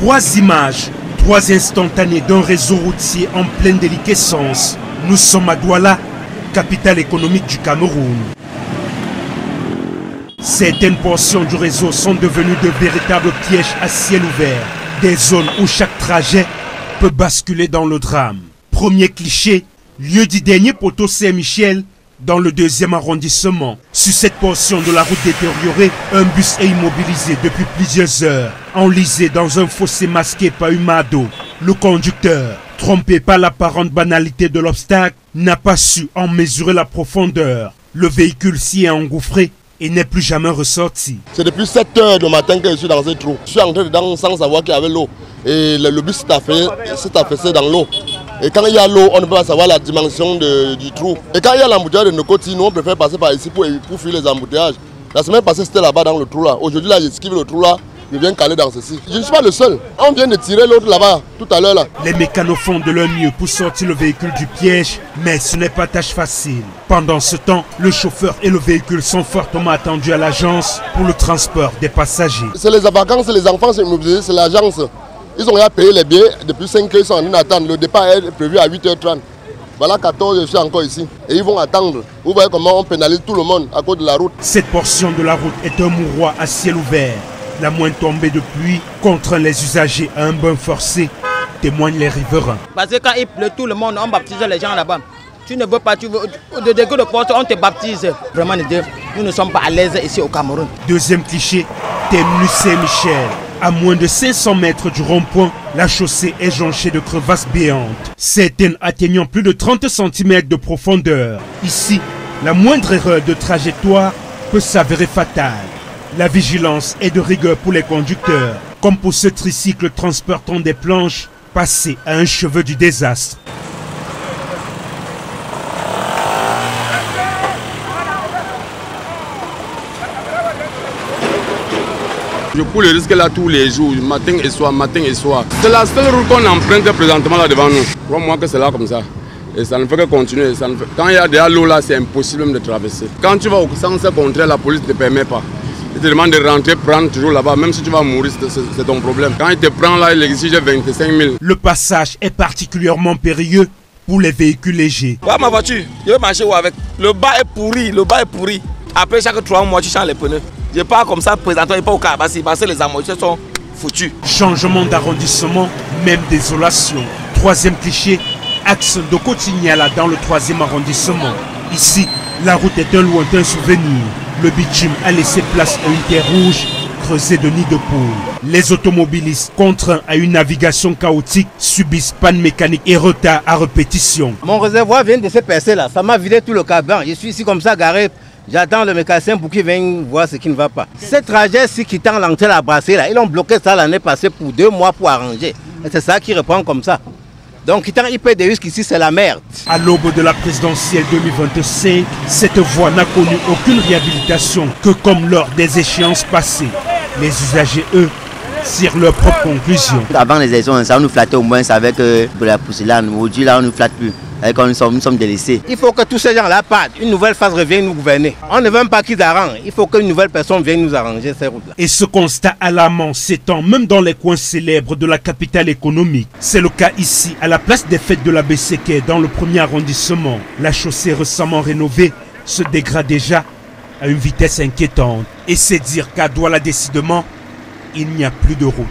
3 images, 3 instantanés d'un réseau routier en pleine déliquescence. Nous sommes à Douala, capitale économique du Cameroun. Certaines portions du réseau sont devenues de véritables pièges à ciel ouvert. Des zones où chaque trajet peut basculer dans le drame. Premier cliché, lieu du dernier poteau Saint-Michel, dans le 2e arrondissement. Sur cette portion de la route détériorée, un bus est immobilisé depuis plusieurs heures, enlisé dans un fossé masqué par une main d'eau. Le conducteur, trompé par l'apparente banalité de l'obstacle, n'a pas su en mesurer la profondeur. Le véhicule s'y est engouffré et n'est plus jamais ressorti. C'est depuis 7 h du matin que je suis dans ce trou. Je suis entré dedans sans savoir qu'il y avait l'eau. Et le bus s'est affaissé dans l'eau. Et quand il y a l'eau, on ne peut pas savoir la dimension du trou. Et quand il y a l'embouteillage de nos côtés, nous on préfère passer par ici pour fuir les embouteillages. La semaine passée c'était là-bas dans le trou là. Aujourd'hui là j'esquive le trou là, je viens caler dans ceci. Je ne suis pas le seul. On vient de tirer l'autre là-bas tout à l'heure là. Les mécanos font de leur mieux pour sortir le véhicule du piège, mais ce n'est pas tâche facile. Pendant ce temps, le chauffeur et le véhicule sont fortement attendus à l'agence pour le transport des passagers. C'est les vacances, les enfants sont immobilisés, c'est l'agence. Ils ont déjà payé les billets, depuis 5 heures, ils sont en train d'attendre. Le départ est prévu à 8h30. Voilà 14 je suis encore ici. Et ils vont attendre. Vous voyez comment on pénalise tout le monde à cause de la route. Cette portion de la route est un mouroir à ciel ouvert. La moindre tombée de pluie contraint les usagers à un bain forcé, témoignent les riverains. Parce que quand il pleut, tout le monde, on baptise les gens là-bas. Tu ne veux pas, tu veux, de degré de porte, on te baptise. Vraiment, nous ne sommes pas à l'aise ici au Cameroun. Deuxième cliché, terminus Saint-Michel. À moins de 500 mètres du rond-point, la chaussée est jonchée de crevasses béantes, certaines atteignant plus de 30 cm de profondeur. Ici, la moindre erreur de trajectoire peut s'avérer fatale. La vigilance est de rigueur pour les conducteurs, comme pour ce tricycle transportant des planches passé à un cheveu du désastre. Je cours le risque là tous les jours, matin et soir, matin et soir. C'est la seule route qu'on emprunte présentement là devant nous. Crois-moi que c'est là comme ça. Et ça ne fait que continuer. Quand il y a de l'eau là, c'est impossible de traverser. Quand tu vas au sens contraire, la police ne te permet pas. Il te demande de rentrer, prendre toujours là-bas, même si tu vas mourir, c'est ton problème. Quand il te prend là, il exige 25 000. Le passage est particulièrement périlleux pour les véhicules légers. Voilà ma voiture, je vais marcher où avec? Le bas est pourri, le bas est pourri. Après chaque 3 mois, tu changes les pneus. Je pars comme ça, présentement, pas au Cabassi, parce que les amortisseurs sont foutus. Changement d'arrondissement, même désolation. Troisième cliché, axe de Cotignala dans le 3e arrondissement. Ici, la route est un lointain souvenir. Le bitume a laissé place à une terre rouge creusée de nids de poules. Les automobilistes, contraints à une navigation chaotique, subissent panne mécanique et retard à répétition. Mon réservoir vient de se percer là, ça m'a vidé tout le carburant. Je suis ici comme ça garé. J'attends le mécanicien pour qu'il vienne voir ce qui ne va pas. Ce trajet-ci qui tend l'entrée à la brasserie, là, ils ont bloqué ça l'année passée pour 2 mois pour arranger. Et c'est ça qui reprend comme ça. Donc, tant il paie des risques ici, c'est la merde. À l'aube de la présidentielle 2025, cette voie n'a connu aucune réhabilitation que comme lors des échéances passées. Les usagers, eux, tirent leurs propres conclusions. Avant les élections, ça nous flattait au moins avec la poussière. Aujourd'hui, là, on ne nous flatte plus. Nous sommes délaissés. Il faut que tous ces gens-là partent. Une nouvelle phase revienne nous gouverner. On ne veut pas qu'ils arrangent. Il faut qu'une nouvelle personne vienne nous arranger ces routes-là. Et ce constat alarmant s'étend même dans les coins célèbres de la capitale économique. C'est le cas ici, à la place des fêtes de la Besséké, dans le 1er arrondissement. La chaussée récemment rénovée se dégrade déjà à une vitesse inquiétante. Et c'est dire qu'à Douala, décidément, il n'y a plus de route.